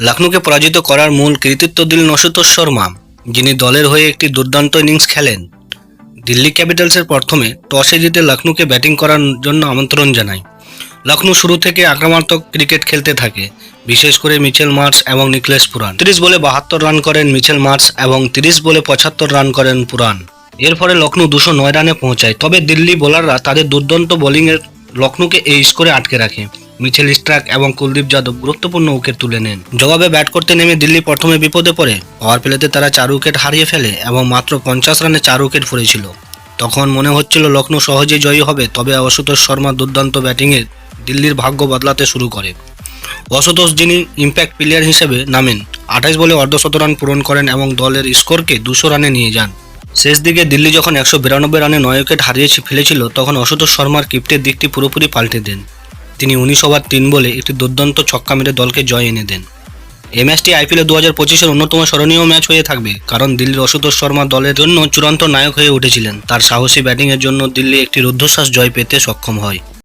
লখনৌকে পরাজিত করার মূল কৃতিত্ব দিলেন আশুতোষ শর্মা, যিনি দলের হয়ে একটি দুর্দান্ত ইনিংস খেলেন। দিল্লি ক্যাপিটালসের প্রথমে টসে জিতে লখনৌকে ব্যাটিং করার জন্য আমন্ত্রণ জানায়। লখনৌ শুরু থেকে আক্রমণাত্মক ক্রিকেট খেলতে থাকে, বিশেষ করে মিচেল মার্শ এবং নিকলেশ পুরান। 30 বলে 72 রান করেন মিচেল মার্শ এবং 30 বলে 75 রান করেন পুরান। এর ফলে লখনৌ 209 রানে পৌঁছায়। তবে দিল্লি বোলাররা তাদের দুর্দান্ত বোলিংয়ের লখনৌকে এই স্কোরে আটকে রাখে। মিচেল স্টার্ক এবং কুলদীপ যাদব গুরুত্বপূর্ণ উইকেট তুলে নেন। জবাবে ব্যাট করতে নেমে দিল্লি প্রথমে বিপদে পড়ে। পাওয়ার প্লেতে তারা 4 উইকেট হারিয়ে ফেলে এবং মাত্র 50 রানে 4 উইকেট পড়েছিল। তখন মনে হচ্ছিল লখনৌ সহজেই জয়ী হবে, তবে আশুতোষ শর্মার দুর্দান্ত ব্যাটিংয়ে দিল্লির ভাগ্য বদলাতে শুরু করে। আশুতোষ, যিনি ইম্প্যাক্ট প্লেয়ার হিসেবে নামেন, 28 বলে অর্ধশত রান পূরণ করেন এবং দলের স্কোরকে 200 রানে নিয়ে যান। শেষ দিকে দিল্লি যখন 192 রানে 9 উইকেট হারিয়ে ফেলেছিল, তখন আশুতোষ শর্মার ক্রিপ্টের দিকটি পুরোপুরি পাল্টে দেন। তিনি 19 ওভার 3 বলে একটি দুর্দান্ত ছক্কা মেরে দলকে জয় এনে দেন। এই ম্যাচটি আইপিএল 2025-এর অন্যতম স্মরণীয় ম্যাচ হয়ে থাকবে, কারণ দিল্লির আশুতোষ শর্মা দলের জন্য চূড়ান্ত নায়ক হয়ে উঠেছিলেন। তার সাহসী ব্যাটিংয়ের জন্য দিল্লি একটি রুদ্ধশ্বাস জয় পেতে সক্ষম হয়।